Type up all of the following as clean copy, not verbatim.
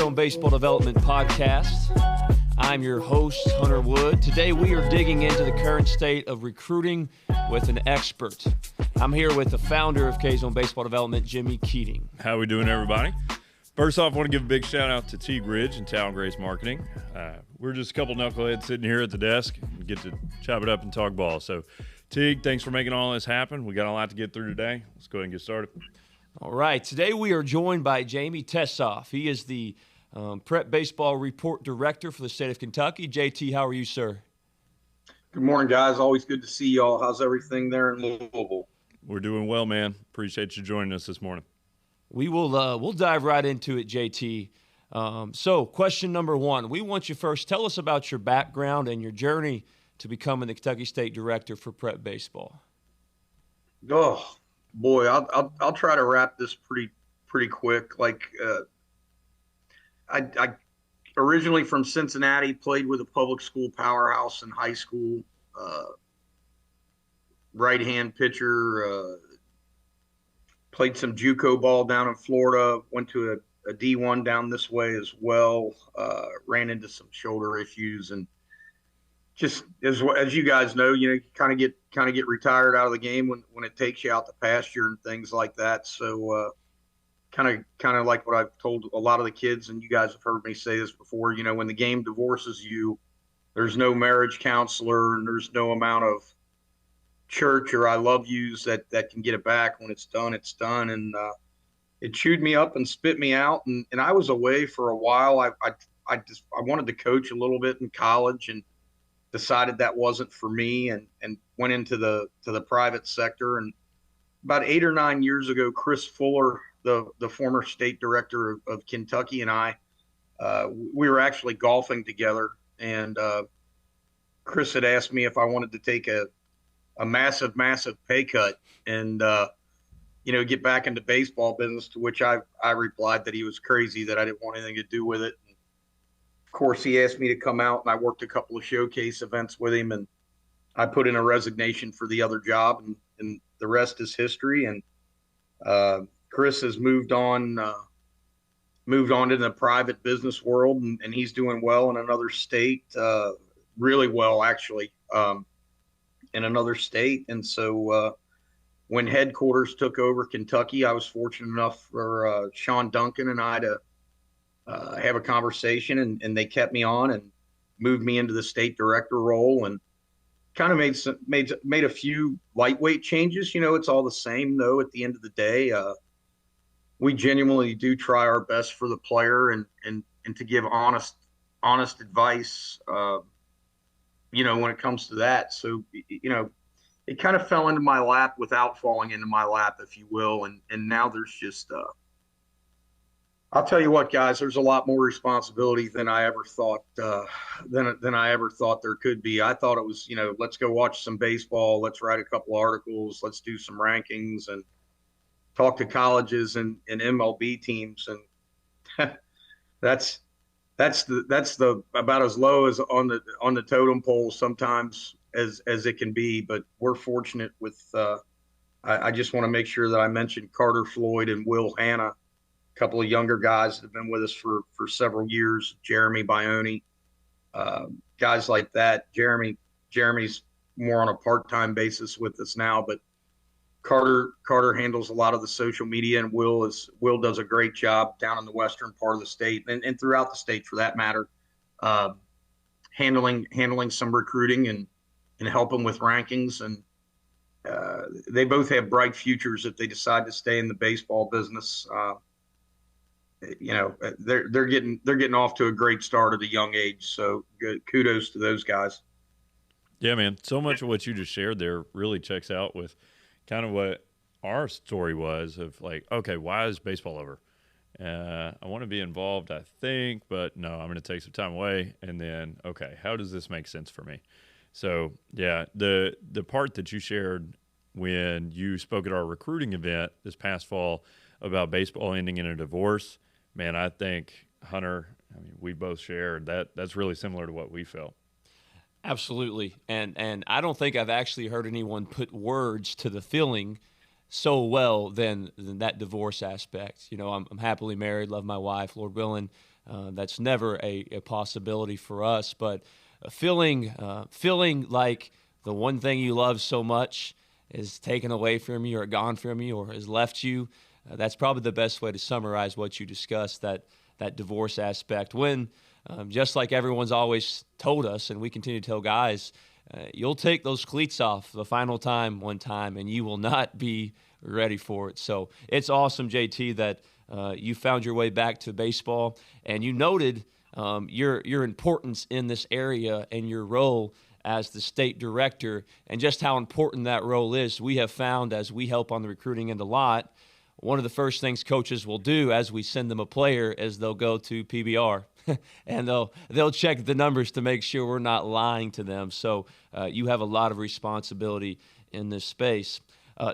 K-Zone Baseball Development Podcast. I'm your host, Hunter Wood. Today we are digging into the current state of recruiting with an expert. I'm here with the founder of K-Zone Baseball Development, Jimi Keating. How we doing, everybody? First off, I want to give a big shout out to Teague Ridge and Talent Grace Marketing. We're just a couple knuckleheads sitting here at the desk and get to chop it up and talk ball. So, Teague, thanks for making all this happen. We got a lot to get through today. Let's go ahead and get started. All right. Today we are joined by Jamie Tessoff. He is the Prep Baseball Report Director for the state of Kentucky. JT, how are you, sir? Good morning, guys. Always good to see y'all. How's everything there in Louisville? We're doing well, man. Appreciate you joining us this morning. We will we'll dive right into it, JT. So question number one, we want you first, tell us about your background and your journey to becoming the Kentucky State Director for Prep Baseball. Oh, boy, I'll try to wrap this pretty quick. Like, I originally from Cincinnati, played with a public school powerhouse in high school, right-hand pitcher, played some JUCO ball down in Florida, went to a D1 down this way as well, ran into some shoulder issues, and just as you guys know, you kind of get retired out of the game when it takes you out to pasture and things like that. So kind of like what I've told a lot of the kids, and you guys have heard me say this before, when the game divorces you, there's no marriage counselor and there's no amount of church or I love yous that can get it back. When it's done, it's done. And it chewed me up and spit me out. And I was away for a while. I wanted to coach a little bit in college and decided that wasn't for me, and went into the private sector. And about 8 or 9 years ago, Chris Fuller, the former state director of Kentucky, and I, we were actually golfing together. And Chris had asked me if I wanted to take a massive pay cut and, get back into baseball business, to which I replied that he was crazy, that I didn't want anything to do with it. Of course, he asked me to come out, and I worked a couple of showcase events with him, and I put in a resignation for the other job, and the rest is history. And Chris has moved on into the private business world, and he's doing well in another state, really well, actually, in another state. And so when headquarters took over Kentucky, I was fortunate enough for Sean Duncan and I to have a conversation, and they kept me on and moved me into the state director role, and kind of made a few lightweight changes. It's all the same though. At the end of the day, we genuinely do try our best for the player and to give honest advice, when it comes to that. So, it kind of fell into my lap without falling into my lap, if you will. And now there's just, I'll tell you what, guys, there's a lot more responsibility than I ever thought, than I ever thought there could be. I thought it was, let's go watch some baseball. Let's write a couple articles. Let's do some rankings and talk to colleges and MLB teams. And that's the about as low as on the totem pole sometimes as it can be. But we're fortunate with, I just want to make sure that I mention Carter Floyd and Will Hanna, a couple of younger guys that have been with us for several years. Jeremy Bione, guys like that. Jeremy's more on a part-time basis with us now, but Carter handles a lot of the social media, and Will does a great job down in the western part of the state and throughout the state for that matter, handling some recruiting and helping with rankings. And they both have bright futures if they decide to stay in the baseball business. They're getting off to a great start at a young age. So good, kudos to those guys. Yeah, man. So much of what you just shared there really checks out with kind of what our story was of like, okay, why is baseball over? I want to be involved, I think, but no, I'm going to take some time away. And then, okay, how does this make sense for me? So yeah, the part that you shared when you spoke at our recruiting event this past fall about baseball ending in a divorce, man, I think, Hunter, we both shared that's really similar to what we felt. Absolutely. And I don't think I've actually heard anyone put words to the feeling so well than that divorce aspect. I'm happily married, love my wife, Lord willing. That's never a possibility for us. But feeling like the one thing you love so much is taken away from you or gone from you or has left you, that's probably the best way to summarize what you discussed, that divorce aspect. When, just like everyone's always told us, and we continue to tell guys, you'll take those cleats off the final time one time, and you will not be ready for it. So it's awesome, JT, that you found your way back to baseball, and you noted your importance in this area and your role as the state director, and just how important that role is. We have found, as we help on the recruiting end a lot, one of the first things coaches will do as we send them a player is they'll go to PBR and they'll check the numbers to make sure we're not lying to them. So you have a lot of responsibility in this space.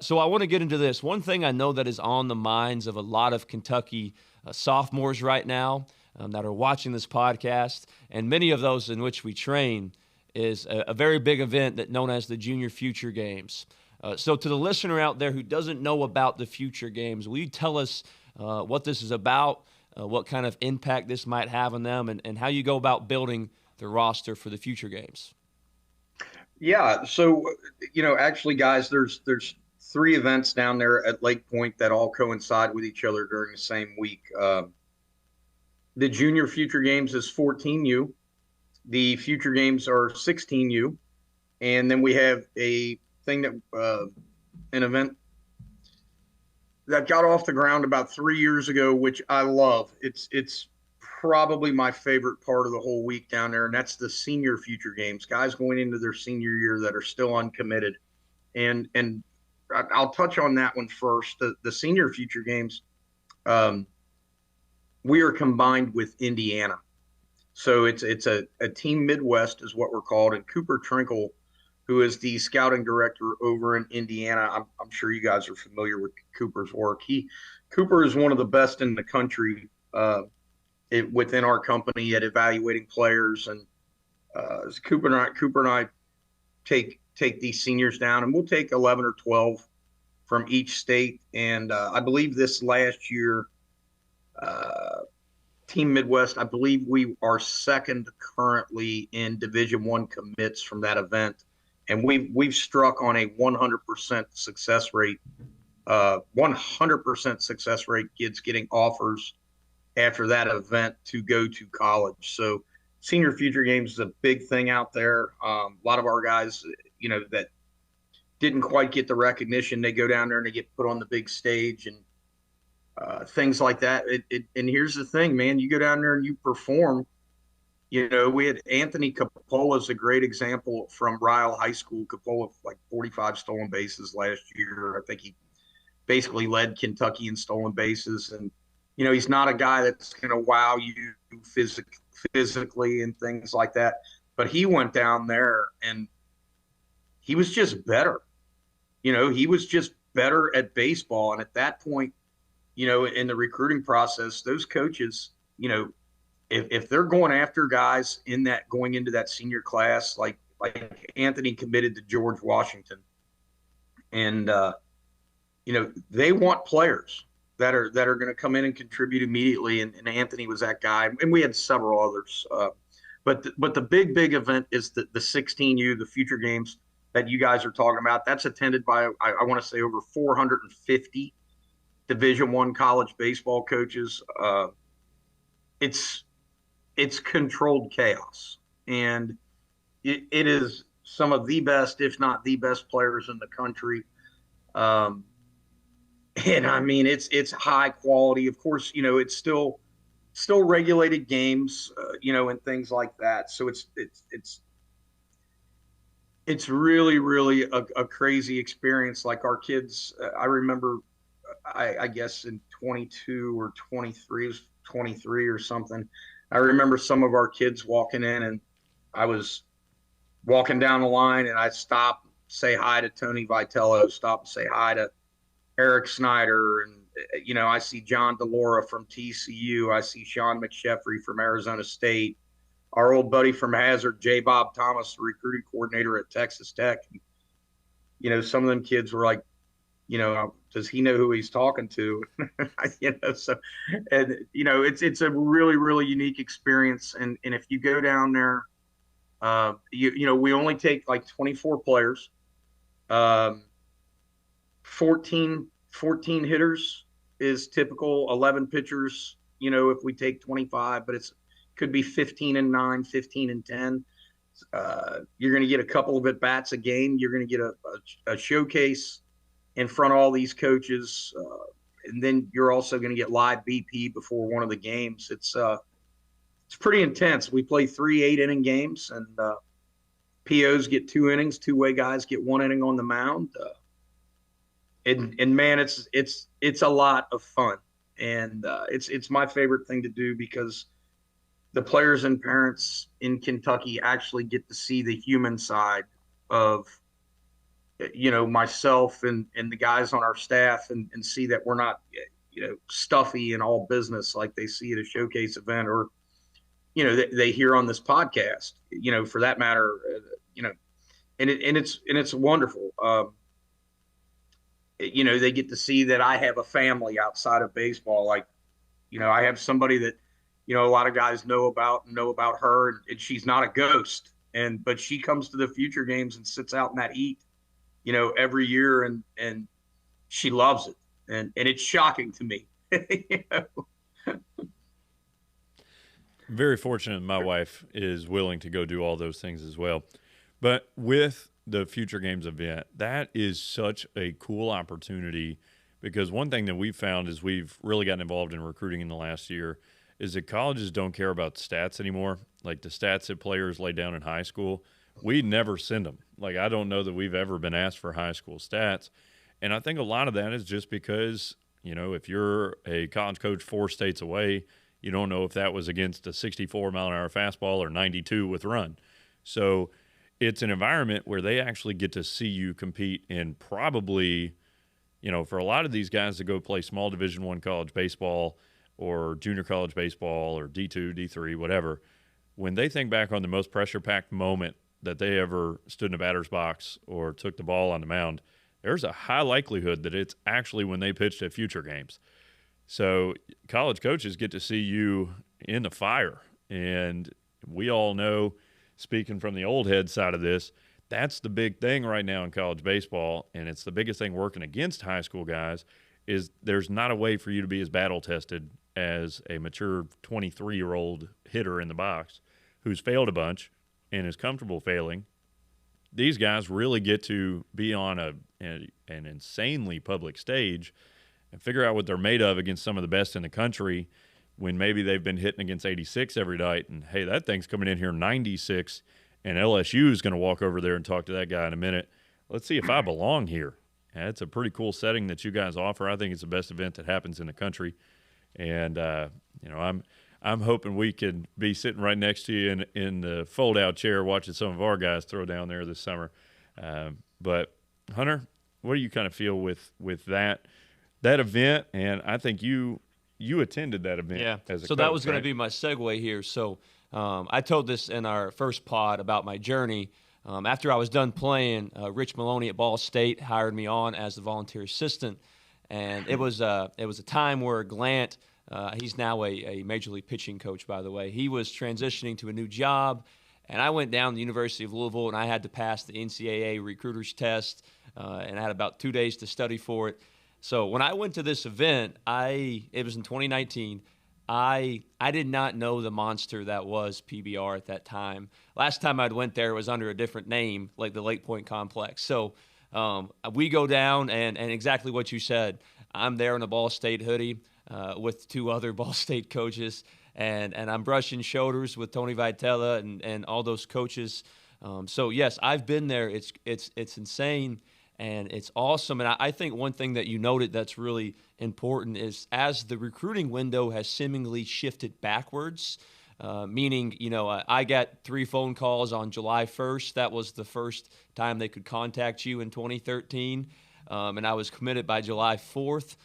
So I want to get into this. One thing I know that is on the minds of a lot of Kentucky sophomores right now that are watching this podcast, and many of those in which we train, is a very big event that known as the Junior Future Games. So to the listener out there who doesn't know about the Future Games, will you tell us what this is about, what kind of impact this might have on them, and how you go about building the roster for the Future Games? Yeah, so, actually, guys, there's 3 events down there at Lake Point that all coincide with each other during the same week. The Junior Future Games is 14U. The Future Games are 16U. And then we have a thing that an event that got off the ground about 3 years ago, which I love. It's probably my favorite part of the whole week down there, and that's the Senior Future Games. Guys going into their senior year that are still uncommitted, and I'll touch on that one first. The Senior Future Games, we are combined with Indiana, so it's a Team Midwest is what we're called, and Cooper Trinkle, who is the scouting director over in Indiana. I'm sure you guys are familiar with Cooper's work. Cooper is one of the best in the country within our company at evaluating players. And Cooper and I take these seniors down, and we'll take 11 or 12 from each state. And I believe this last year, Team Midwest, I believe we are second currently in Division I commits from that event. And we've struck on a 100% success rate. 100% success rate, kids getting offers after that event to go to college. So Senior Future Games is a big thing out there. A lot of our guys, that didn't quite get the recognition, they go down there and they get put on the big stage and things like that. And here's the thing, man, you go down there and you perform. We had Anthony Capola is a great example from Ryle High School. Capola, like 45 stolen bases last year. I think he basically led Kentucky in stolen bases. And, he's not a guy that's going to wow you physically and things like that. But he went down there and he was just better. He was just better at baseball. And at that point, in the recruiting process, those coaches, if they're going after guys going into that senior class, like Anthony committed to George Washington, and they want players that are going to come in and contribute immediately, and Anthony was that guy, and we had several others. But the big event is the 16U, the Future Games that you guys are talking about. That's attended by I want to say over 450 Division I college baseball coaches. It's controlled chaos, and it is some of the best, if not the best, players in the country. And I mean, it's high quality. Of course, it's still regulated games, and things like that. So it's really, really a crazy experience. Like our kids, I remember, I guess in 22 or 23, it was 23 or something. I remember some of our kids walking in, and I was walking down the line, and I stopped, say hi to Tony Vitello, stop and say hi to Eric Snyder. And, I see John DeLora from TCU. I see Sean McSheffrey from Arizona State. Our old buddy from Hazard, J. Bob Thomas, the recruiting coordinator at Texas Tech. Some of them kids were like does he know who he's talking to? So, and it's a really, really unique experience. And if you go down there, we only take like 24 players, um, 14 hitters is typical, 11 pitchers, if we take 25, but could be 15 and 9, 15 and 10. You're going to get a couple of at bats a game. You're going to get a showcase in front of all these coaches. And then you're also going to get live BP before one of the games. It's pretty intense. We play 3 8-inning games, and POs get 2 innings. Two-way guys get 1 inning on the mound. And man, it's a lot of fun, and it's my favorite thing to do because the players and parents in Kentucky actually get to see the human side of myself and the guys on our staff, and see that we're not stuffy and all business like they see at a showcase event, or they hear on this podcast, for that matter, and it's wonderful. They get to see that I have a family outside of baseball. Like, I have somebody that, a lot of guys know about her, and she's not a ghost. But she comes to the future games and sits out in that heat, every year, and she loves it. And it's shocking to me. Very fortunate my wife is willing to go do all those things as well. But with the Future Games event, that is such a cool opportunity, because one thing that we've found is we've really gotten involved in recruiting in the last year is that colleges don't care about stats anymore. Like the stats that players lay down in high school, we never send them. Like, I don't know that we've ever been asked for high school stats. And I think a lot of that is just because, if you're a college coach 4 states away, you don't know if that was against a 64-mile-an-hour fastball or 92 with run. So it's an environment where they actually get to see you compete in probably, for a lot of these guys to go play small Division I college baseball or junior college baseball or D2, D3, whatever, when they think back on the most pressure-packed moment that they ever stood in a batter's box or took the ball on the mound, there's a high likelihood that it's actually when they pitched at Future Games. So college coaches get to see you in the fire. And we all know, speaking from the old head side of this, that's the big thing right now in college baseball, and it's the biggest thing working against high school guys, is there's not a way for you to be as battle-tested as a mature 23-year-old hitter in the box who's failed a bunch and is comfortable failing. These guys really get to be on an insanely public stage and figure out what they're made of against some of the best in the country, when maybe they've been hitting against 86 every night, and hey, that thing's coming in here 96, and LSU is going to walk over there and talk to that guy in a minute. Let's see if I belong here. And it's a pretty cool setting that you guys offer. I think it's the best event that happens in the country, and I'm hoping we could be sitting right next to you in the fold-out chair watching some of our guys throw down there this summer. But Hunter, what do you kind of feel with that event? And I think you attended that event. Yeah. As a so coach, that was going right? to be my segue here. So I told this in our first pod about my journey. After I was done playing, Rich Maloney at Ball State hired me on as the volunteer assistant, and it was a time where Glant, he's now a major league pitching coach, by the way, he was transitioning to a new job, and I went down to the University of Louisville, and I had to pass the NCAA recruiters test, and I had about 2 days to study for it. So when I went to this event, it was in 2019. I did not know the monster that was PBR at that time. Last time I'd went there, it was under a different name, like the Lake Point Complex. So we go down, and exactly what you said. I'm there in a Ball State hoodie with 2 other Ball State coaches, and I'm brushing shoulders with Tony Vitella and all those coaches. So yes, I've been there. It's insane. And it's awesome. And I think one thing that you noted that's really important is as the recruiting window has seemingly shifted backwards, meaning, I got 3 phone calls on July 1st. That was the first time they could contact you in 2013. And I was committed by July 4th.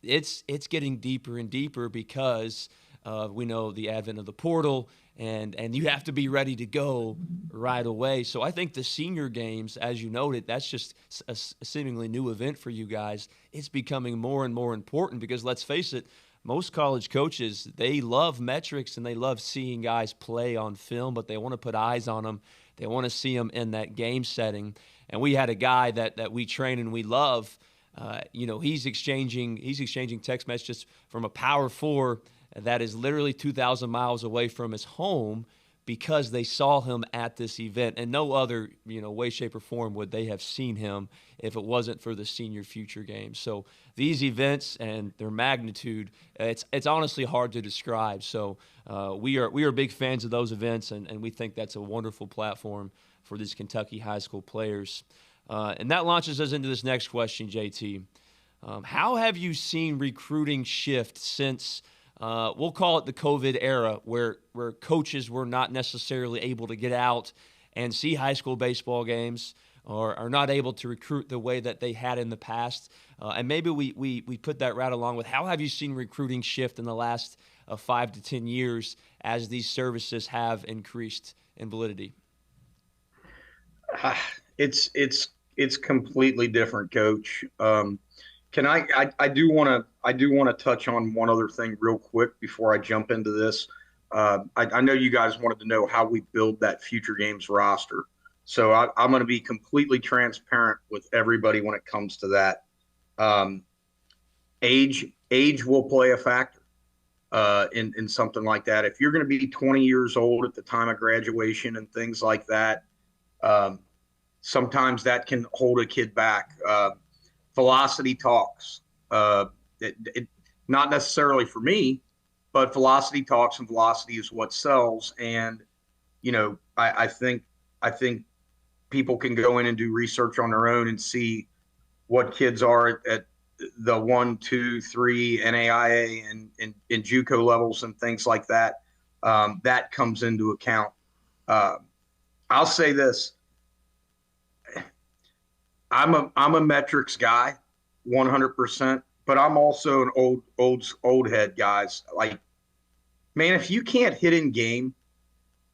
It's getting deeper and deeper because We know the advent of the portal, and you have to be ready to go right away. So I think the senior games, as you noted, that's just a seemingly new event for you guys. It's becoming more and more important because, let's face it, most college coaches, they love metrics and they love seeing guys play on film, but they want to put eyes on them. They want to see them in that game setting. And we had a guy that we train and we love. He's exchanging text messages from a Power 4 that is literally 2,000 miles away from his home because they saw him at this event. And no other, way, shape, or form would they have seen him if it wasn't for the Senior Future Games. So these events and their magnitude, it's honestly hard to describe. So we are big fans of those events, and we think that's a wonderful platform for these Kentucky high school players. And that launches us into this next question, JT. How have you seen recruiting shift since we'll call it the COVID era, where coaches were not necessarily able to get out and see high school baseball games, or are not able to recruit the way that they had in the past? And maybe we put that right along with, how have you seen recruiting shift in the last 5 to 10 years as these services have increased in validity? It's completely different, Coach. I do want to touch on one other thing real quick before I jump into this. I know you guys wanted to know how we build that Future Games roster. So I'm going to be completely transparent with everybody when it comes to that. Age will play a factor in something like that. If you're going to be 20 years old at the time of graduation and things like that, sometimes that can hold a kid back. Velocity talks. Not necessarily for me, but velocity talks, and velocity is what sells. And I think people can go in and do research on their own and see what kids are at the 1, 2, 3 NAIA and JUCO levels and things like that. That comes into account. I'll say this. I'm a metrics guy, 100%, but I'm also an old head, guys. Like, man, if you can't hit in game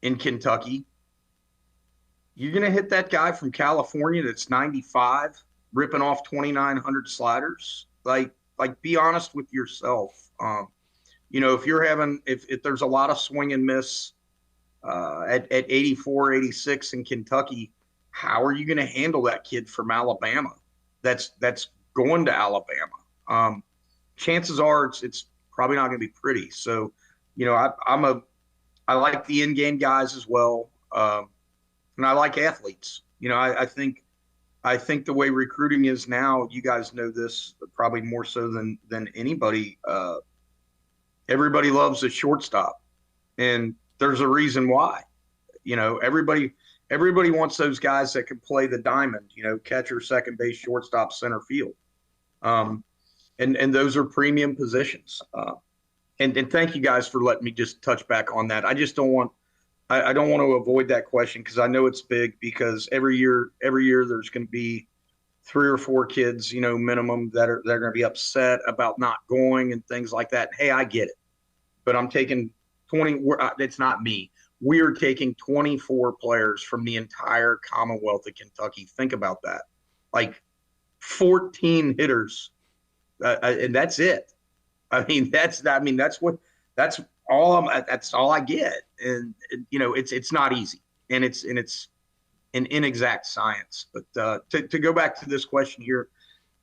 in Kentucky, you're gonna hit that guy from California that's 95, ripping off 2,900 sliders. Like, be honest with yourself. If there's a lot of swing and miss at 84, 86 in Kentucky, how are you going to handle that kid from Alabama that's going to Alabama? Chances are it's probably not going to be pretty. So, I like the in-game guys as well. And I like athletes. I think the way recruiting is now, you guys know this probably more so than anybody. Everybody loves a shortstop, and there's a reason why. Everybody wants those guys that can play the diamond, catcher, second base, shortstop, center field. And those are premium positions. And thank you guys for letting me just touch back on that. I just don't want to avoid that question, because I know it's big, because every year there's going to be 3 or 4 kids, minimum, that are going to be upset about not going and things like that. Hey, I get it, but I'm taking 20. It's not me. We are taking 24 players from the entire Commonwealth of Kentucky. Think about that. Like 14 hitters. And that's it. That's all I get. And it's not easy, and it's an inexact science. But to go back to this question here,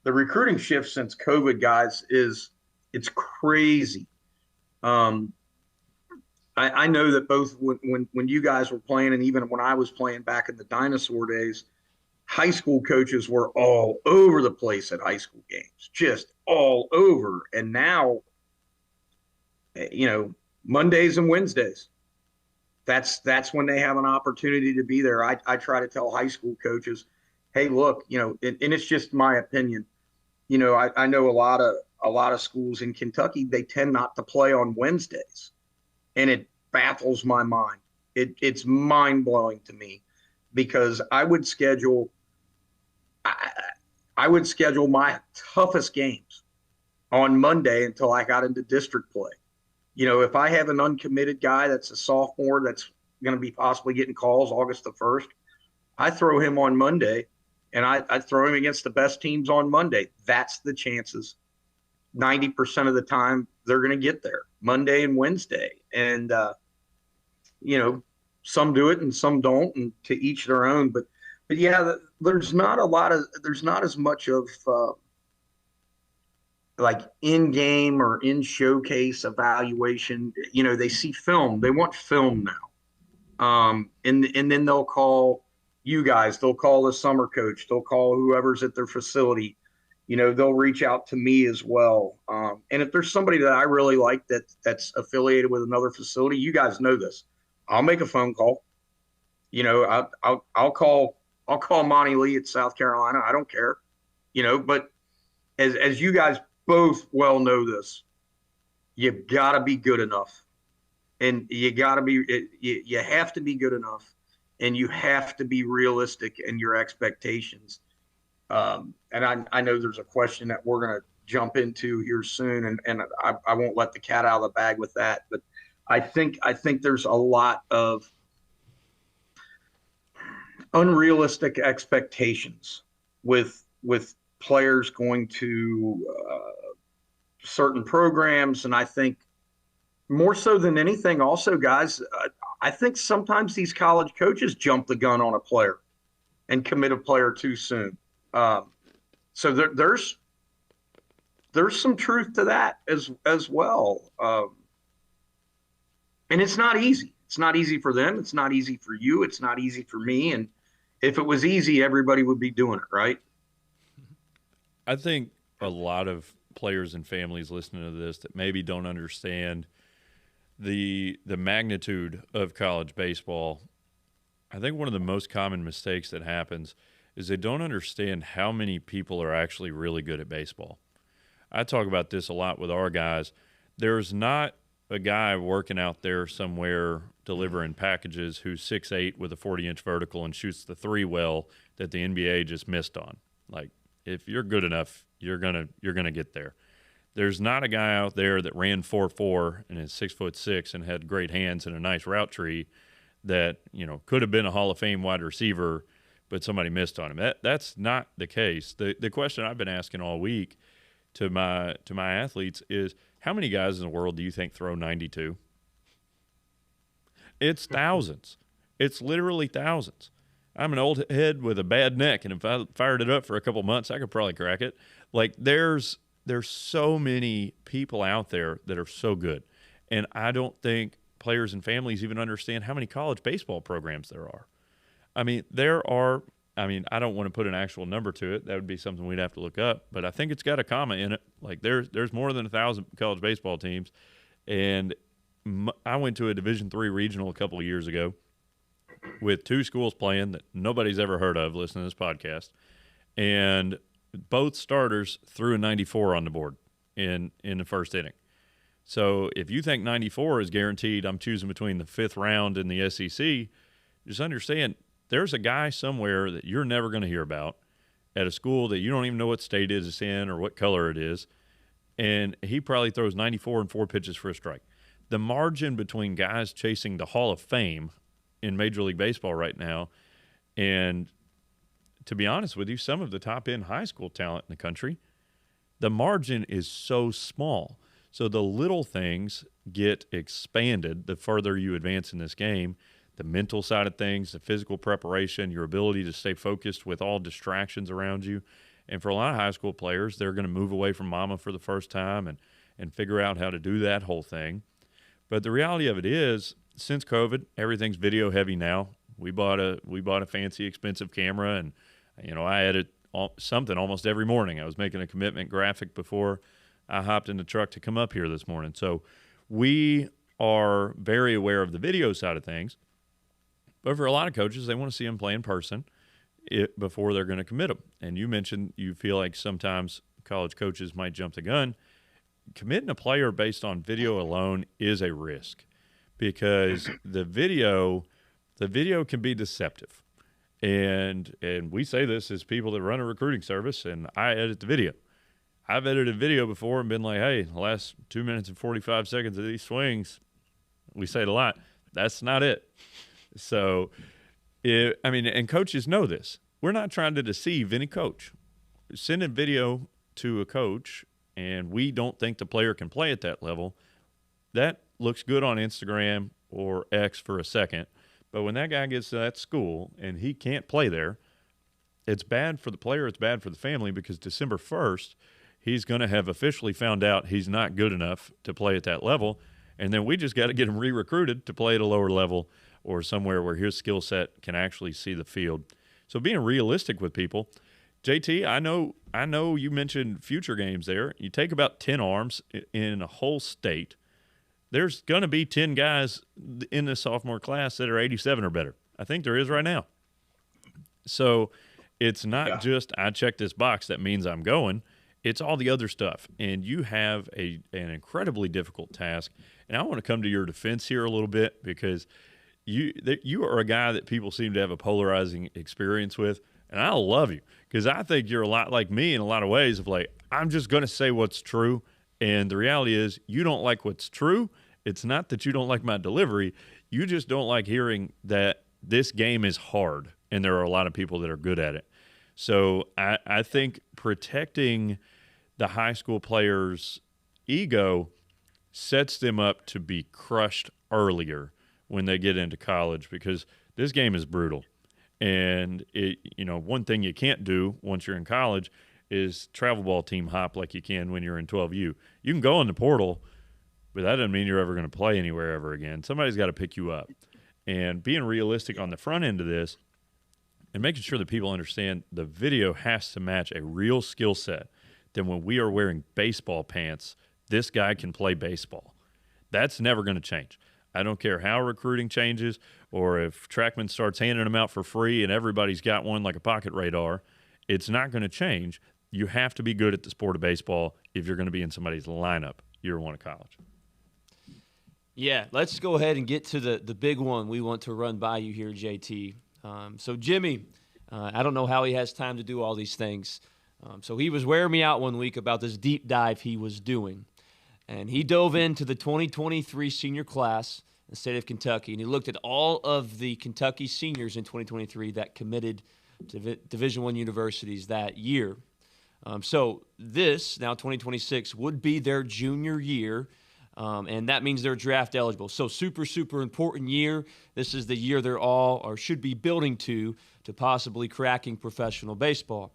the recruiting shift since COVID, guys, it's crazy. I know that both when you guys were playing, and even when I was playing back in the dinosaur days, high school coaches were all over the place at high school games, just all over. And now, Mondays and Wednesdays, that's when they have an opportunity to be there. I try to tell high school coaches, hey, look, and it's just my opinion. I know a lot of schools in Kentucky, they tend not to play on Wednesdays. And it baffles my mind. It's mind-blowing to me, because I would schedule my toughest games on Monday until I got into district play, If I have an uncommitted guy that's a sophomore that's going to be possibly getting calls August the 1st, I throw him on Monday, and I throw him against the best teams on Monday. That's the chances. 90% of the time they're going to get there Monday and Wednesday. And, some do it and some don't, and to each their own. But yeah, there's not as much of like in-game or in-showcase evaluation. They see film. They want film now. And then they'll call you guys. They'll call the summer coach. They'll call whoever's at their facility. They'll reach out to me as well. And if there's somebody that I really like that's affiliated with another facility, you guys know this. I'll make a phone call. I'll call Monty Lee at South Carolina. I don't care. But as you guys both well know this, you've got to be good enough, and you have to be good enough, and you have to be realistic in your expectations. And I know there's a question that we're going to jump into here soon, and I won't let the cat out of the bag with that. But I think there's a lot of unrealistic expectations with players going to certain programs, and I think more so than anything, also, guys, I think sometimes these college coaches jump the gun on a player and commit a player too soon. So there's some truth to that as well. And it's not easy. It's not easy for them. It's not easy for you. It's not easy for me. And if it was easy, everybody would be doing it, right? I think a lot of players and families listening to this that maybe don't understand the magnitude of college baseball, I think one of the most common mistakes that happens is they don't understand how many people are actually really good at baseball. I talk about this a lot with our guys. There's not a guy working out there somewhere delivering packages who's 6'8" with a 40-inch vertical and shoots the three well that the NBA just missed on. Like, if you're good enough, you're gonna get there. There's not a guy out there that ran 4.4 and is 6'6" and had great hands and a nice route tree that could have been a Hall of Fame wide receiver, but somebody missed on him. That's not the case. The question I've been asking all week to my athletes is, how many guys in the world do you think throw 92? It's thousands. It's literally thousands. I'm an old head with a bad neck, and if I fired it up for a couple months, I could probably crack it. Like, there's so many people out there that are so good, and I don't think players and families even understand how many college baseball programs there are. I mean, I don't want to put an actual number to it. That would be something we'd have to look up. But I think it's got a comma in it. Like, there's more than 1,000 college baseball teams. And I went to a Division III regional a couple of years ago with two schools playing that nobody's ever heard of listening to this podcast. And both starters threw a 94 on the board in the first inning. So if you think 94 is guaranteed, I'm choosing between the fifth round and the SEC, just understand – there's a guy somewhere that you're never going to hear about at a school that you don't even know what state it's in or what color it is, and he probably throws 94 and 4 pitches for a strike. The margin between guys chasing the Hall of Fame in Major League Baseball right now and, to be honest with you, some of the top-end high school talent in the country, the margin is so small. So the little things get expanded the further you advance in this game. The mental side of things, the physical preparation, your ability to stay focused with all distractions around you. And for a lot of high school players, they're going to move away from mama for the first time and figure out how to do that whole thing. But the reality of it is, since COVID, everything's video heavy now. We bought a fancy, expensive camera, and I edit something almost every morning. I was making a commitment graphic before I hopped in the truck to come up here this morning. So we are very aware of the video side of things. But for a lot of coaches, they want to see them play in person before they're going to commit them. And you mentioned you feel like sometimes college coaches might jump the gun. Committing a player based on video alone is a risk because the video can be deceptive. And we say this as people that run a recruiting service, and I edit the video. I've edited video before and been like, hey, the last 2 minutes and 45 seconds of these swings, we say it a lot, that's not it. So, and coaches know this. We're not trying to deceive any coach. Sending video to a coach and we don't think the player can play at that level, that looks good on Instagram or X for a second. But when that guy gets to that school and he can't play there, it's bad for the player, it's bad for the family, because December 1st, he's going to have officially found out he's not good enough to play at that level. And then we just got to get him re-recruited to play at a lower level or somewhere where his skill set can actually see the field. So being realistic with people, JT, I know you mentioned future games there. You take about 10 arms in a whole state. There's going to be 10 guys in the sophomore class that are 87 or better. I think there is right now. So it's not just I check this box, that means I'm going. It's all the other stuff. And you have an incredibly difficult task. And I want to come to your defense here a little bit, because you are a guy that people seem to have a polarizing experience with. And I love you, because I think you're a lot like me in a lot of ways of like, I'm just going to say what's true. And the reality is you don't like what's true. It's not that you don't like my delivery. You just don't like hearing that this game is hard and there are a lot of people that are good at it. So I think protecting the high school players' ego sets them up to be crushed earlier when they get into college, because this game is brutal. And one thing you can't do once you're in college is travel ball team hop like you can when you're in 12U. You can go in the portal, but that doesn't mean you're ever going to play anywhere ever again. Somebody's got to pick you up. And being realistic on the front end of this and making sure that people understand the video has to match a real skill set. Then when we are wearing baseball pants, this guy can play baseball. That's never going to change. I don't care how recruiting changes, or if Trackman starts handing them out for free and everybody's got one like a pocket radar, it's not going to change. You have to be good at the sport of baseball if you're going to be in somebody's lineup year one of college. Yeah, let's go ahead and get to the big one we want to run by you here, JT. So Jimmy, I don't know how he has time to do all these things. So he was wearing me out one week about this deep dive he was doing. And he dove into the 2023 senior class in the state of Kentucky, and he looked at all of the Kentucky seniors in 2023 that committed to Division I universities that year. So this, now 2026, would be their junior year, and that means they're draft eligible. So super, super important year. This is the year they're all, or should be building to possibly cracking professional baseball.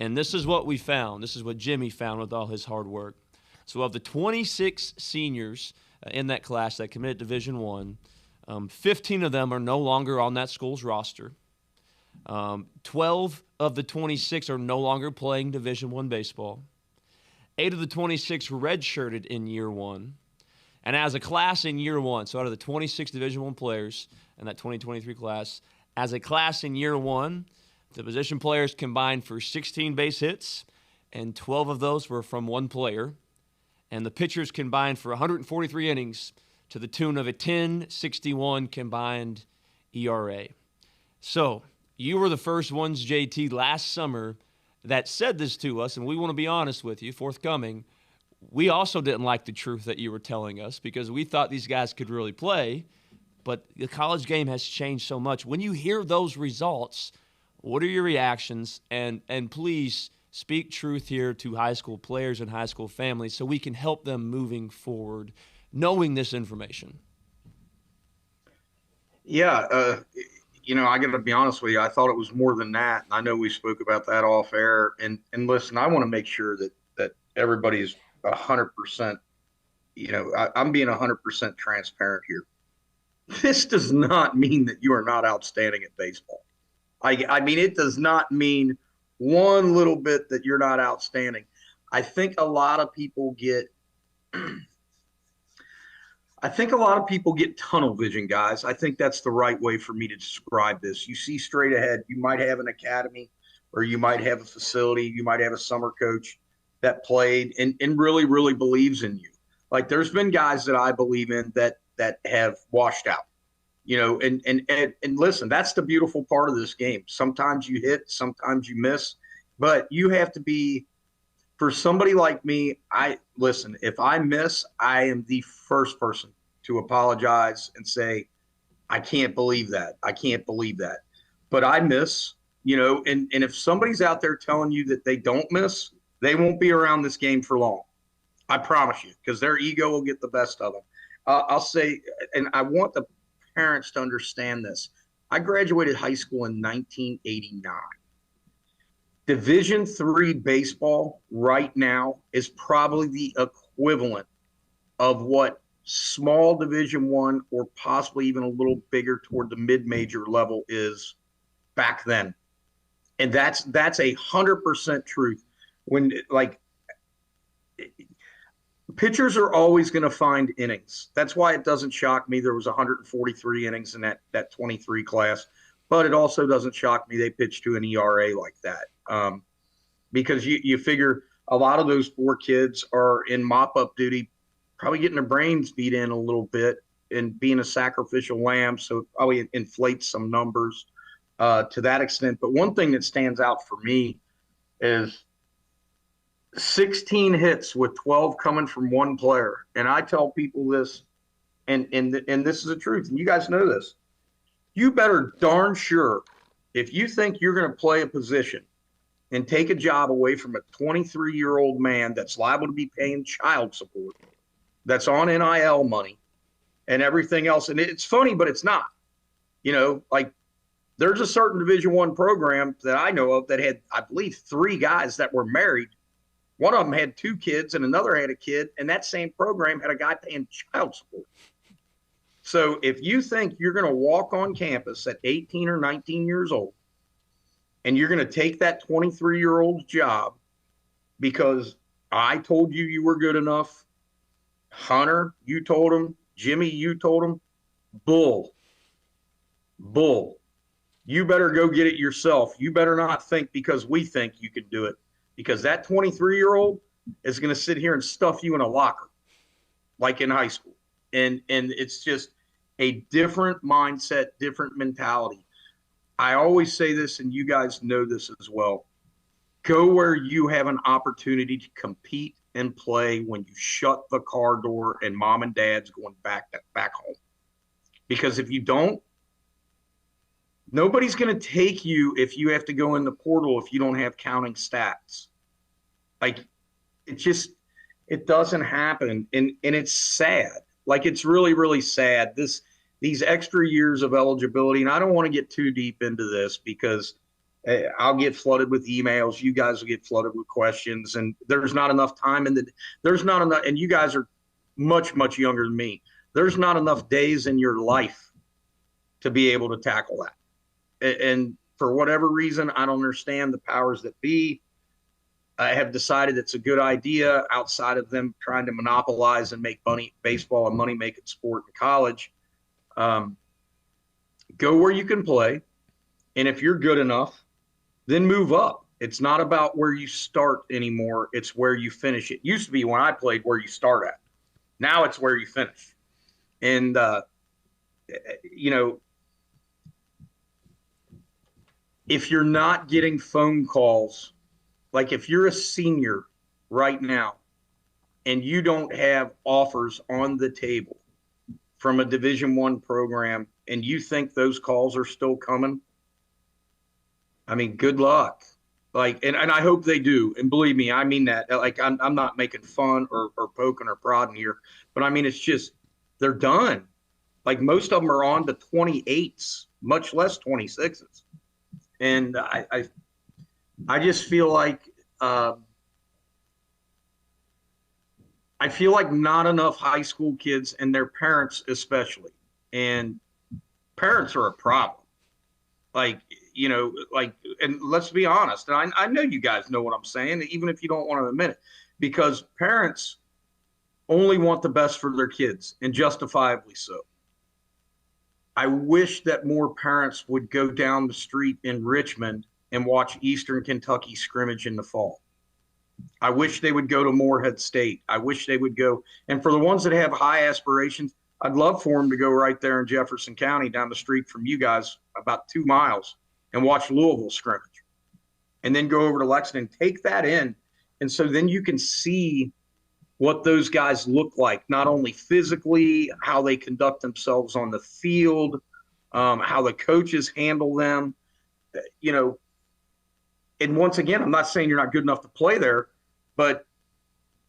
And this is what we found. This is what Jimmy found with all his hard work. So of the 26 seniors in that class that committed Division I, 15 of them are no longer on that school's roster. 12 of the 26 are no longer playing Division I baseball. 8 of the 26 redshirted in year one. And as a class in year one, so out of the 26 Division I players in that 2023 class, as a class in year one, the position players combined for 16 base hits, and 12 of those were from one player. And the pitchers combined for 143 innings to the tune of a 10.61 combined ERA. So you were the first ones, JT, last summer that said this to us, and we want to be honest with you, forthcoming. We also didn't like the truth that you were telling us, because we thought these guys could really play, but the college game has changed so much. When you hear those results, what are your reactions? And please speak truth here to high school players and high school families so we can help them moving forward, knowing this information. Yeah, I got to be honest with you. I thought it was more than that. I know we spoke about that off air. And listen, I want to make sure that everybody's 100%, I'm being 100% transparent here. This does not mean that you are not outstanding at baseball. I mean, it does not mean one little bit that you're not outstanding. I think a lot of people get tunnel vision, guys. I think that's the right way for me to describe this. You see straight ahead. You might have an academy, or you might have a facility. You might have a summer coach that played and really, really believes in you. Like, there's been guys that I believe in that have washed out. And listen, that's the beautiful part of this game. Sometimes you hit, sometimes you miss, but you have to be for somebody like me, listen, if I miss, I am the first person to apologize and say, I can't believe that. I can't believe that. But I miss, and if somebody's out there telling you that they don't miss, they won't be around this game for long. I promise you, because their ego will get the best of them. I'll say, and I want the parents to understand this. I graduated high school in 1989. Division III baseball right now is probably the equivalent of what small Division I or possibly even a little bigger toward the mid-major level is back then. And that's 100% truth. When pitchers are always going to find innings. That's why it doesn't shock me there was 143 innings in that 23 class. But it also doesn't shock me they pitched to an ERA like that. Because you figure a lot of those poor kids are in mop-up duty, probably getting their brains beat in a little bit and being a sacrificial lamb, so it probably inflates some numbers to that extent. But one thing that stands out for me is 16 hits with 12 coming from one player. And I tell people this, and this is the truth, and you guys know this. You better darn sure, if you think you're going to play a position and take a job away from a 23-year-old man that's liable to be paying child support, that's on NIL money and everything else. And it's funny, but it's not. There's a certain Division I program that I know of that had, I believe, 3 guys that were married. One of them had 2 kids and another had a kid, and that same program had a guy paying child support. So if you think you're going to walk on campus at 18 or 19 years old and you're going to take that 23-year-old's job because I told you were good enough, Hunter, you told him, Jimmy, you told him, bull. You better go get it yourself. You better not think because we think you can do it, because that 23-year-old is going to sit here and stuff you in a locker like in high school. And it's just a different mindset, different mentality. I always say this, and you guys know this as well. Go where you have an opportunity to compete and play when you shut the car door and mom and dad's going back home. Because if you don't, nobody's going to take you if you have to go in the portal if you don't have counting stats. It doesn't happen. And it's sad. It's really, really sad. These extra years of eligibility, and I don't want to get too deep into this because I'll get flooded with emails. You guys will get flooded with questions, and there's not enough time there's not enough, and you guys are much, much younger than me. There's not enough days in your life to be able to tackle that. And for whatever reason, I don't understand the powers that be. I have decided it's a good idea outside of them trying to monopolize and make baseball a money-making sport in college. Go where you can play. And if you're good enough, then move up. It's not about where you start anymore. It's where you finish. It used to be when I played where you start at. Now it's where you finish. And, if you're not getting phone calls, like if you're a senior right now and you don't have offers on the table from a Division I program and you think those calls are still coming, I mean, good luck. And I hope they do. And believe me, I mean that. I'm not making fun or poking or prodding here, but I mean, it's just, they're done. Most of them are on to 28s, much less 26s. And I just feel like not enough high school kids and their parents especially, and parents are a problem. And let's be honest, and I know you guys know what I'm saying, even if you don't want to admit it, because parents only want the best for their kids, and justifiably so. I wish that more parents would go down the street in Richmond and watch Eastern Kentucky scrimmage in the fall. I wish they would go to Morehead State. I wish they would go. And for the ones that have high aspirations, I'd love for them to go right there in Jefferson County down the street from you guys, about 2 miles, and watch Louisville scrimmage. And then go over to Lexington, take that in, And so then you can see what those guys look like, not only physically, how they conduct themselves on the field, how the coaches handle them, you know. And once again, I'm not saying you're not good enough to play there, but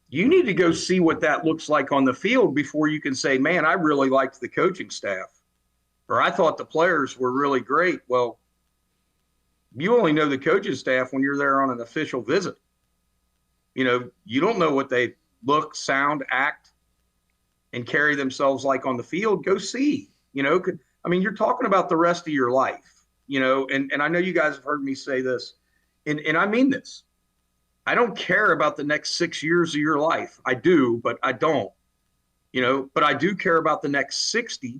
you need to go see what that looks like on the field before you can say, man, I really liked the coaching staff, or I thought the players were really great. Well, you only know the coaching staff when you're there on an official visit. You know, you don't know what they look, sound, act, and carry themselves like on the field. Go see, you know, I mean, you're talking about the rest of your life, you know, and I know you guys have heard me say this, and I mean this. I don't care about the next 6 years of your life. I do, but I don't, you know, but I do care about the next 60.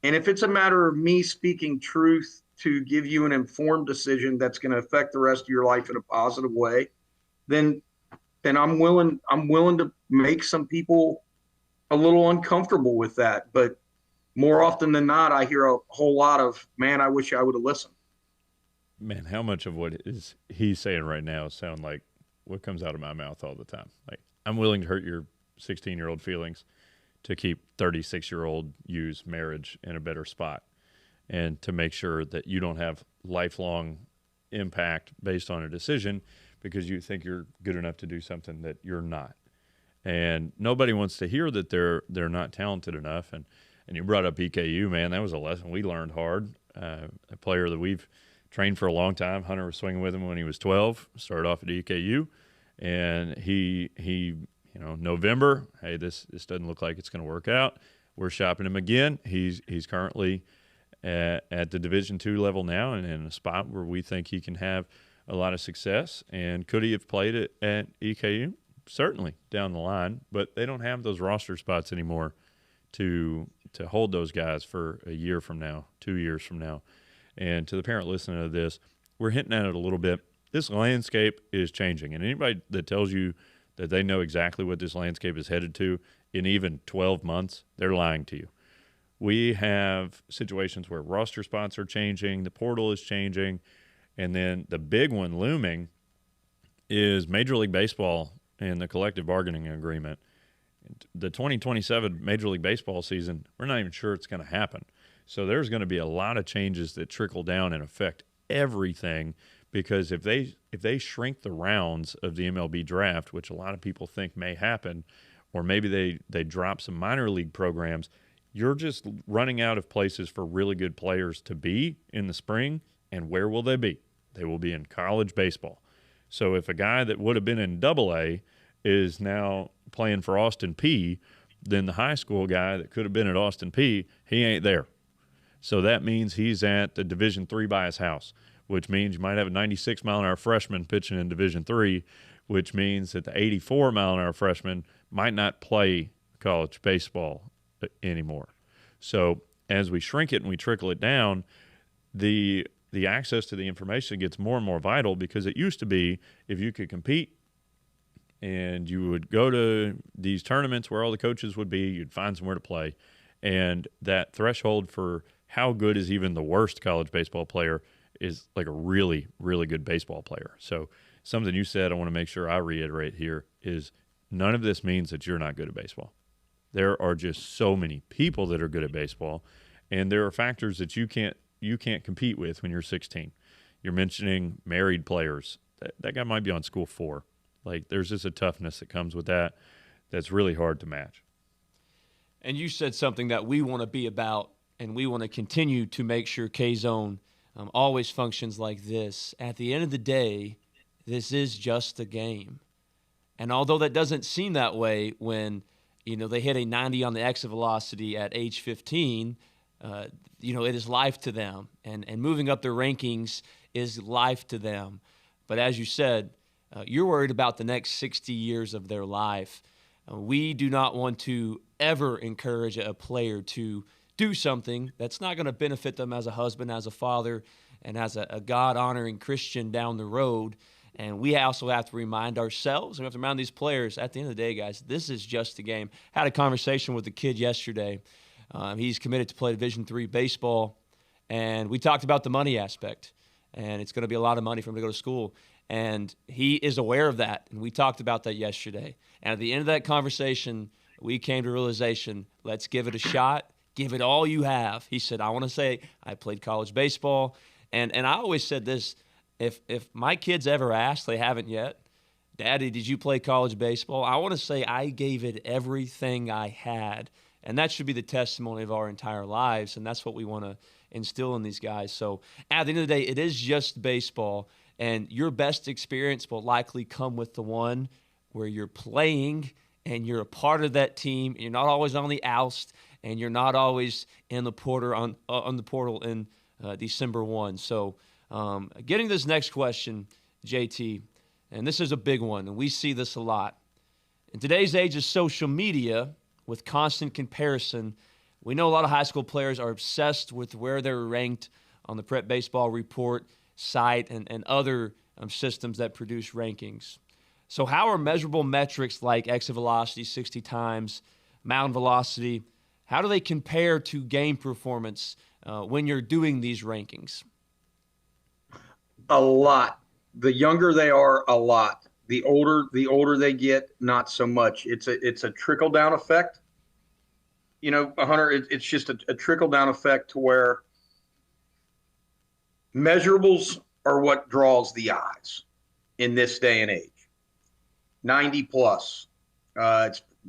And if it's a matter of me speaking truth to give you an informed decision that's going to affect the rest of your life in a positive way, then I'm willing to make some people a little uncomfortable with that. But more often than not, I hear a whole lot of, man, I wish I would have listened. Man, how much of what is he's saying right now sound like what comes out of my mouth all the time? Like, I'm willing to hurt your 16-year-old feelings to keep 36-year-old you's marriage in a better spot and to make sure that you don't have lifelong impact based on a decision because you think you're good enough to do something that you're not. And nobody wants to hear that they're not talented enough. And you brought up EKU, man. That was a lesson we learned hard. A player that we've trained for a long time. Hunter was swinging with him when he was 12. Started off at EKU, and he you know, November. Hey, this doesn't look like it's going to work out. We're shopping him again. He's currently at the Division II level now, and in a spot where we think he can have a lot of success. And could he have played it at EKU? Certainly down the line, but they don't have those roster spots anymore to hold those guys for a year from now, 2 years from now. And to the parent listening to this, we're hinting at it a little bit. This landscape is changing, and anybody that tells you that they know exactly what this landscape is headed to in even 12 months, they're lying to you. We have situations where roster spots are changing, the portal is changing, and then the big one looming is Major League Baseball and the collective bargaining agreement. The 2027 Major League Baseball season, we're not even sure it's going to happen. So there's going to be a lot of changes that trickle down and affect everything, because if they shrink the rounds of the MLB draft, which a lot of people think may happen, or maybe they drop some minor league programs, you're just running out of places for really good players to be in the spring. And where will they be? They will be in college baseball. So if a guy that would have been in AA is now playing for Austin P, then the high school guy that could have been at Austin P, he ain't there. So that means he's at the Division III by his house, which means you might have a 96-mile-an-hour freshman pitching in Division III, which means that the 84-mile-an-hour freshman might not play college baseball anymore. So as we shrink it and we trickle it down, the access to the information gets more and more vital, because it used to be if you could compete and you would go to these tournaments where all the coaches would be, you'd find somewhere to play. And that threshold for how good is even the worst college baseball player is like a really, really good baseball player. So something you said I want to make sure I reiterate here is none of this means that you're not good at baseball. There are just so many people that are good at baseball, and there are factors that you can't compete with when you're 16. You're mentioning married players. That guy might be on school 4. Like, there's just a toughness that comes with that that's really hard to match. And you said something that we want to be about, and we want to continue to make sure K-Zone always functions like this. At the end of the day, this is just a game. And although that doesn't seem that way when, you know, they hit a 90 on the exit velocity at age 15, you know, it is life to them. And moving up their rankings is life to them. But as you said, you're worried about the next 60 years of their life. We do not want to ever encourage a player to do something that's not going to benefit them as a husband, as a father, and as a God-honoring Christian down the road. And we also have to remind ourselves, and we have to remind these players, at the end of the day, guys, this is just a game. Had a conversation with a kid yesterday. He's committed to play Division III baseball, and we talked about the money aspect. And it's going to be a lot of money for him to go to school. And he is aware of that. And we talked about that yesterday. And at the end of that conversation, we came to the realization, let's give it a shot. Give it all you have. He said, I want to say I played college baseball. And I always said this, if my kids ever ask, they haven't yet, Daddy, did you play college baseball? I want to say I gave it everything I had. And that should be the testimony of our entire lives. And that's what we want to instill in these guys. So at the end of the day, it is just baseball. And your best experience will likely come with the one where you're playing and you're a part of that team. And you're not always on the oust, and you're not always in the portal on the portal in December 1. So getting this next question, JT, and this is a big one, and we see this a lot. In today's age of social media, with constant comparison, we know a lot of high school players are obsessed with where they're ranked on the Prep Baseball Report site and other systems that produce rankings. So how are measurable metrics like exit velocity 60 times, mound velocity, how do they compare to game performance when you're doing these rankings? A lot. The younger they are, a lot. The older they get, not so much. It's a trickle down effect. You know, Hunter, it's just a trickle down effect to where measurables are what draws the eyes in this day and age. 90 plus.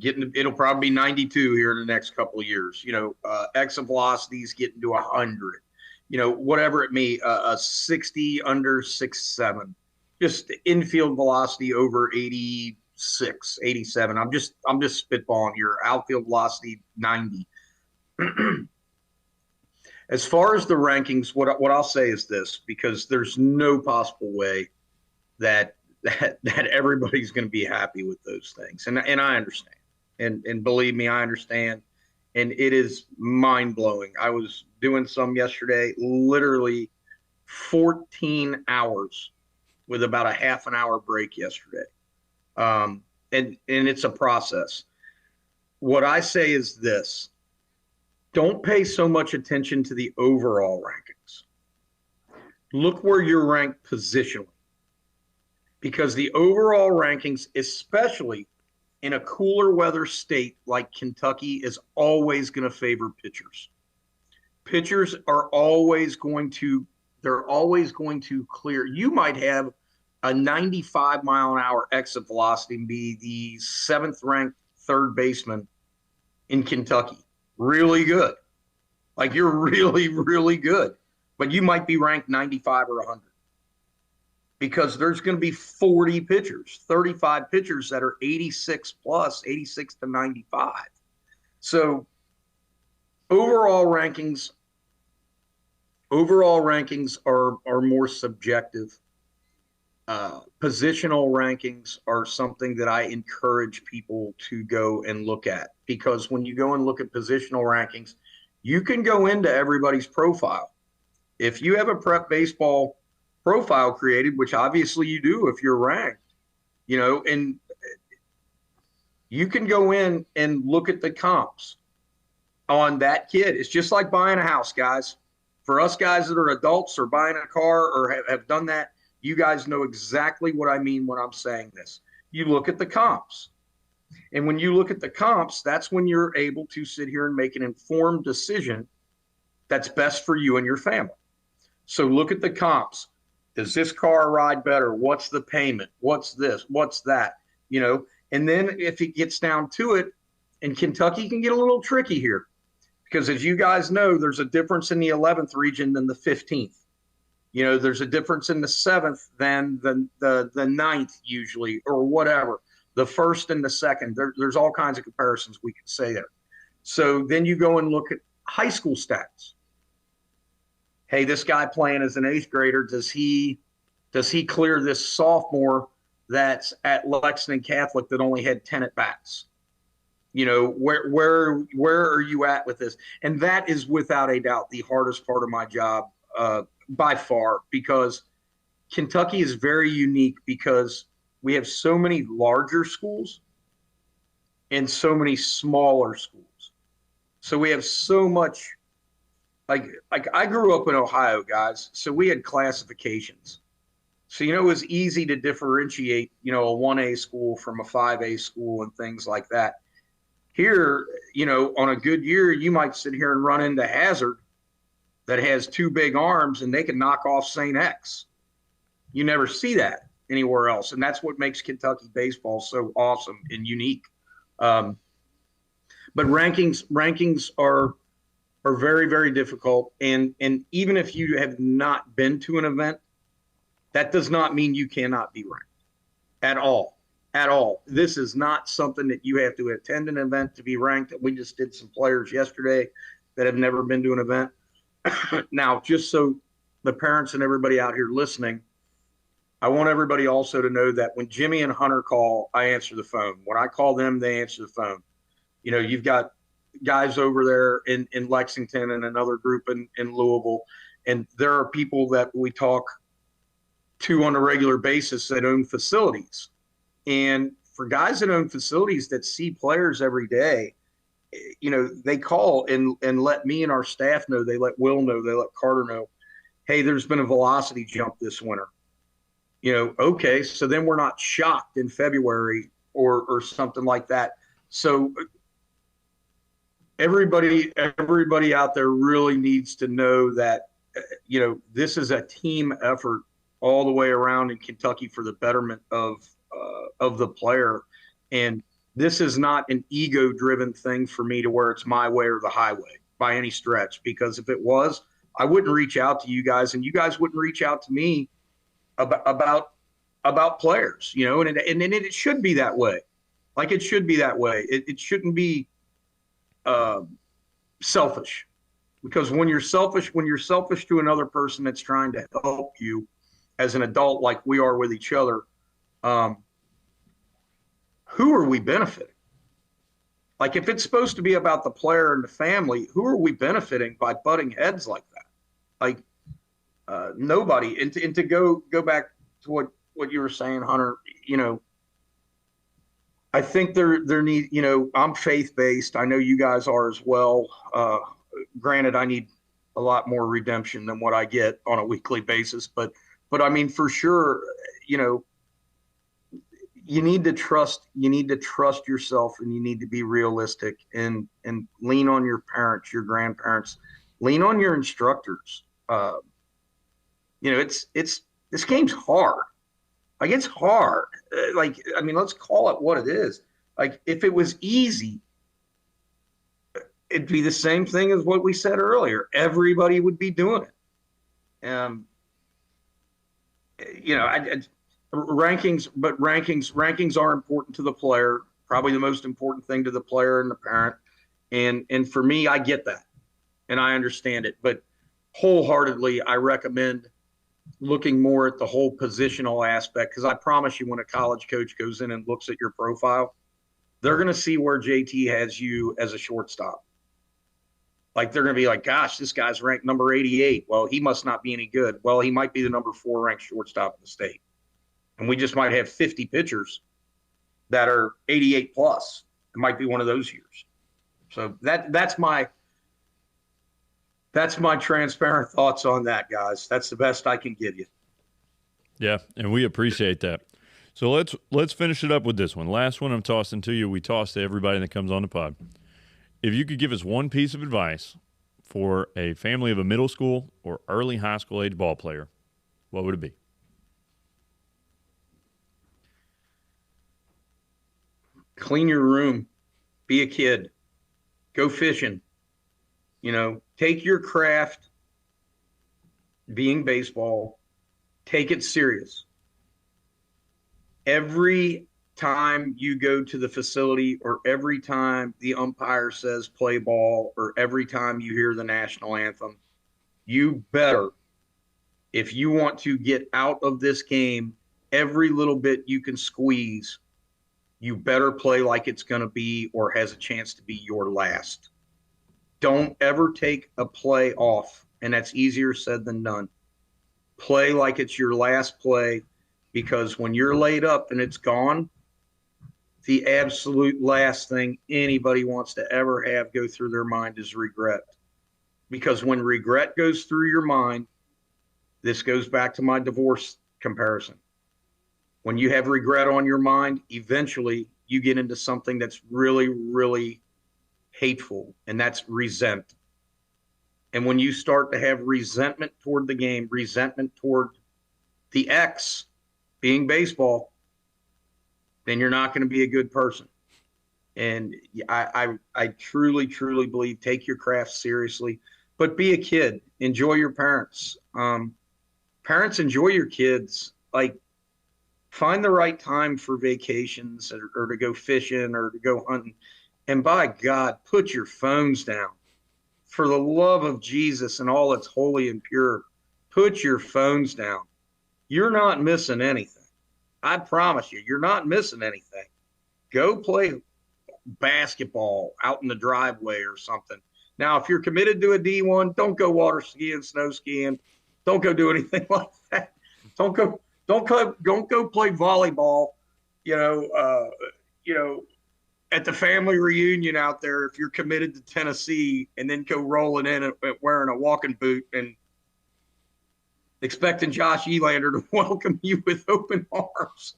It'll probably be 92 here in the next couple of years. You know, exit velocities getting to 100. You know, whatever it may, a 60 under 6.7. Just infield velocity over 86, 87. I'm just spitballing here. Outfield velocity 90. As far as the rankings, what I'll say is this, because there's no possible way that everybody's going to be happy with those things, and I understand, and believe me, I understand, and it is mind blowing. I was doing some yesterday, literally 14 hours with about a half an hour break yesterday, and it's a process. What I say is this: don't pay so much attention to the overall rankings. Look where you're ranked positionally. Because the overall rankings, especially in a cooler weather state like Kentucky, is always going to favor pitchers. Pitchers are always going to clear. You might have a 95 mile an hour exit velocity and be the 7th ranked third baseman in Kentucky. Really good. Like, you're really, really good. But you might be ranked 95 or 100. Because there's going to be 40 pitchers, 35 pitchers that are 86 plus, 86 to 95. So overall rankings are more subjective. Positional rankings are something that I encourage people to go and look at, because when you go and look at positional rankings, you can go into everybody's profile. If you have a prep baseball profile created, which obviously you do if you're ranked, you know, and you can go in and look at the comps on that kid. It's just like buying a house, guys. For us guys that are adults or buying a car or have done that, you guys know exactly what I mean when I'm saying this. You look at the comps. And when you look at the comps, that's when you're able to sit here and make an informed decision that's best for you and your family. So look at the comps. Does this car ride better? What's the payment? What's this? What's that? You know, and then if it gets down to it, and Kentucky can get a little tricky here, because as you guys know, there's a difference in the 11th region than the 15th. You know, there's a difference in the 7th than the 9th usually, or whatever, the 1st and the 2nd. There's all kinds of comparisons we can say there. So then you go and look at high school stats. Hey, this guy playing as an 8th grader, does he clear this sophomore that's at Lexington Catholic that only had 10 at bats? You know, where are you at with this? And that is without a doubt the hardest part of my job by far, because Kentucky is very unique because we have so many larger schools and so many smaller schools. So we have so much. Like I grew up in Ohio, guys, so we had classifications. So, it was easy to differentiate, a 1A school from a 5A school and things like that. Here, on a good year, you might sit here and run into Hazard that has two big arms and they can knock off St. X. You never see that anywhere else. And that's what makes Kentucky baseball so awesome and unique. But rankings are very, very difficult. And even if you have not been to an event, that does not mean you cannot be ranked at all. At all. This is not something that you have to attend an event to be ranked. We just did some players yesterday that have never been to an event. Now, just so the parents and everybody out here listening, I want everybody also to know that when Jimmy and Hunter call, I answer the phone. When I call them, they answer the phone. You've got guys over there in Lexington and another group in Louisville, and there are people that we talk to on a regular basis that own facilities. And for guys that own facilities that see players every day, they call and let me and our staff know. They let Will know. They let Carter know. Hey, there's been a velocity jump this winter. Okay, so then we're not shocked in February or something like that. So everybody out there really needs to know that, this is a team effort all the way around in Kentucky for the betterment of the player. And this is not an ego-driven thing for me to where it's my way or the highway by any stretch, because if it was, I wouldn't reach out to you guys and you guys wouldn't reach out to me about players, and it should be that way. Like it should be that way. It shouldn't be selfish, because when you're selfish to another person that's trying to help you as an adult, like we are with each other, who are we benefiting? Like if it's supposed to be about the player and the family, who are we benefiting by butting heads like that? Like nobody. And to go back to what you were saying, Hunter, I think there need, I'm faith-based. I know you guys are as well. Granted, I need a lot more redemption than what I get on a weekly basis, but I mean, for sure, you need to trust yourself, and you need to be realistic and lean on your parents, your grandparents, lean on your instructors. It's this game's hard. Like it's hard. Let's call it what it is. Like if it was easy, it'd be the same thing as what we said earlier. Everybody would be doing it. Rankings are important to the player, probably the most important thing to the player and the parent. And for me, I get that and I understand it, but wholeheartedly, I recommend looking more at the whole positional aspect. Cause I promise you, when a college coach goes in and looks at your profile, they're going to see where JT has you as a shortstop. Like they're going to be like, gosh, this guy's ranked number 88. Well, he must not be any good. Well, he might be the number 4 ranked shortstop in the state. And we just might have 50 pitchers that are 88 plus. It might be one of those years. So that's my transparent thoughts on that, guys. That's the best I can give you. Yeah, and we appreciate that. So let's finish it up with this one. Last one I'm tossing to you. We toss to everybody that comes on the pod. If you could give us one piece of advice for a family of a middle school or early high school age ball player, what would it be? Clean your room. Be a kid. Go fishing. Take your craft, being baseball, take it serious. Every time you go to the facility, or every time the umpire says play ball, or every time you hear the national anthem, you better, if you want to get out of this game every little bit you can squeeze, you better play like it's going to be or has a chance to be your last. Don't ever take a play off, and that's easier said than done. Play like it's your last play, because when you're laid up and it's gone, the absolute last thing anybody wants to ever have go through their mind is regret. Because when regret goes through your mind, this goes back to my divorce comparison. When you have regret on your mind, eventually you get into something that's really, really hateful, and that's resent. And when you start to have resentment toward the game, resentment toward the X being baseball, then you're not going to be a good person. And I truly, truly believe take your craft seriously, but be a kid. Enjoy your parents. Parents, enjoy your kids. Like, find the right time for vacations or to go fishing or to go hunting. And by God, put your phones down. For the love of Jesus and all that's holy and pure, put your phones down. You're not missing anything. I promise you, you're not missing anything. Go play basketball out in the driveway or something. Now, if you're committed to a D1, don't go water skiing, snow skiing. Don't go do anything like that. Don't go play volleyball, at the family reunion out there if you're committed to Tennessee, and then go rolling in wearing a walking boot and expecting Josh Elander to welcome you with open arms.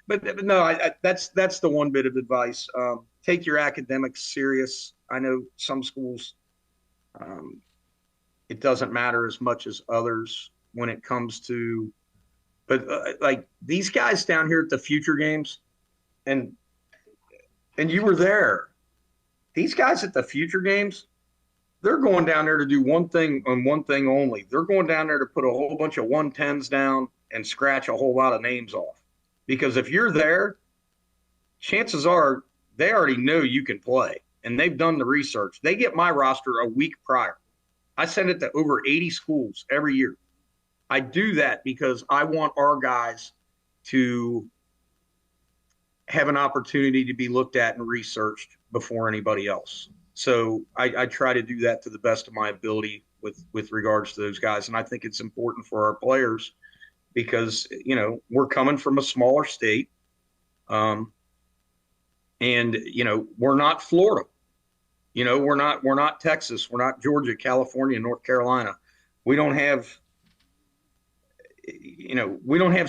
But no, that's the one bit of advice. Take your academics serious. I know some schools, it doesn't matter as much as others when it comes to, but like these guys down here at the future games, and you were there. These guys at the future games, they're going down there to do one thing and one thing only. They're going down there to put a whole bunch of 110s down and scratch a whole lot of names off. Because if you're there, chances are they already know you can play, and they've done the research. They get my roster a week prior. I send it to over 80 schools every year. I do that because I want our guys to have an opportunity to be looked at and researched before anybody else. So I try to do that to the best of my ability with regards to those guys. And I think it's important for our players because, we're coming from a smaller state. And, we're not Florida. We're not Texas. We're not Georgia, California, North Carolina. We don't have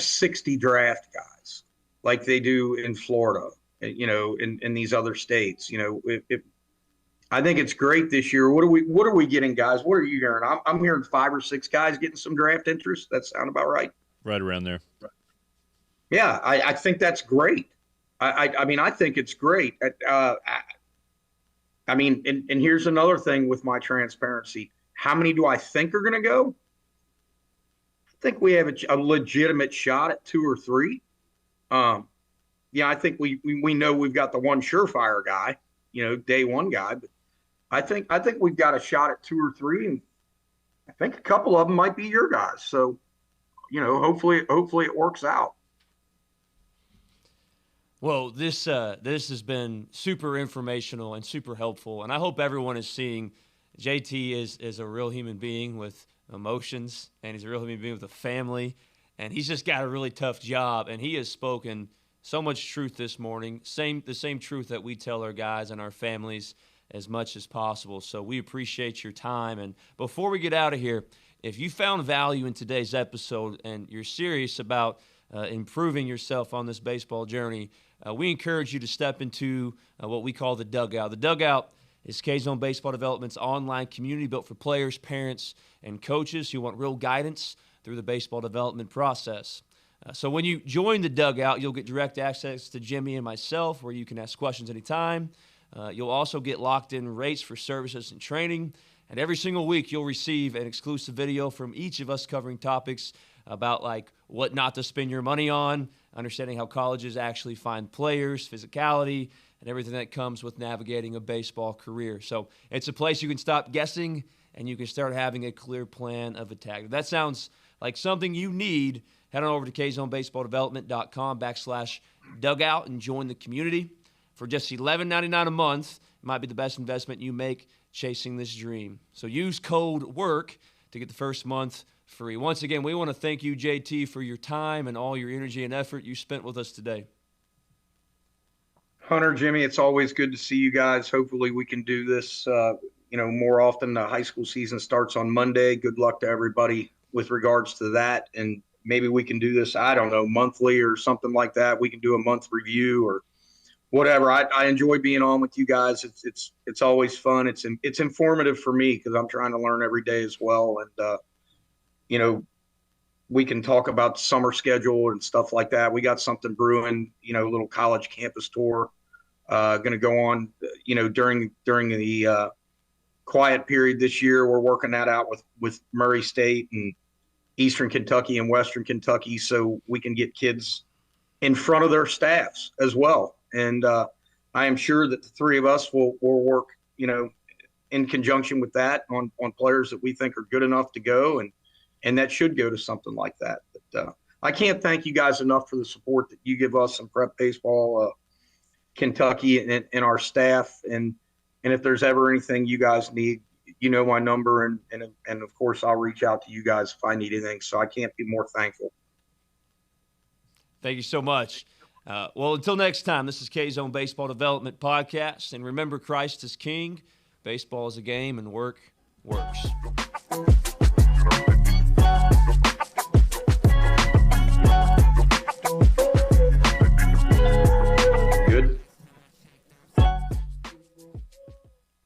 60 draft guys like they do in Florida, in these other states. I think it's great this year. What are we getting, guys? What are you hearing? I'm hearing 5 or 6 guys getting some draft interest. That sound about right? Right around there. Yeah, I think that's great. I think it's great. And here's another thing with my transparency. How many do I think are going to go? I think we have a legitimate shot at 2 or 3. I think we know we've got the one surefire guy, day one guy, but I think we've got a shot at 2 or 3, and I think a couple of them might be your guys. So, hopefully it works out. Well, this has been super informational and super helpful, and I hope everyone is seeing JT is a real human being with emotions, and he's a real human being with a family, and he's just got a really tough job, and he has spoken so much truth this morning, the same truth that we tell our guys and our families as much as possible. So we appreciate your time. And before we get out of here, if you found value in today's episode and you're serious about improving yourself on this baseball journey, we encourage you to step into what we call the Dugout. The Dugout is K-Zone Baseball Development's online community built for players, parents, and coaches who want real guidance through the baseball development process. So when you join the Dugout, you'll get direct access to Jimi and myself, where you can ask questions anytime. You'll also get locked-in rates for services and training. And every single week, you'll receive an exclusive video from each of us covering topics about like what not to spend your money on, understanding how colleges actually find players, physicality, and everything that comes with navigating a baseball career. So it's a place you can stop guessing and you can start having a clear plan of attack. If that sounds like something you need, head on over to kzonebaseballdevelopment.com/dugout and join the community. For just $11.99 a month, it might be the best investment you make chasing this dream. So use code WORK to get the first month free. Once again, we want to thank you, JT, for your time and all your energy and effort you spent with us today. Hunter, Jimmy, it's always good to see you guys. Hopefully we can do this, more often. The high school season starts on Monday. Good luck to everybody with regards to that. And maybe we can do this, I don't know, monthly or something like that. We can do a month review or whatever. I enjoy being on with you guys. It's always fun. It's informative for me because I'm trying to learn every day as well. And you know, we can talk about summer schedule and stuff like that. We got something brewing, you know, a little college campus tour going to go on, you know, during the quiet period this year. We're working that out with Murray State and Eastern Kentucky and Western Kentucky, so we can get kids in front of their staffs as well. And I am sure that the three of us will work, you know, in conjunction with that on players that we think are good enough to go, and that should go to something like that. But I can't thank you guys enough for the support that you give us in prep baseball, Kentucky, and our staff. And if there's ever anything you guys need, you know my number, and of course I'll reach out to you guys if I need anything. So I can't be more thankful. Thank you so much. Well, until next time, this is K-Zone Baseball Development Podcast. And remember, Christ is King, baseball is a game, and work works.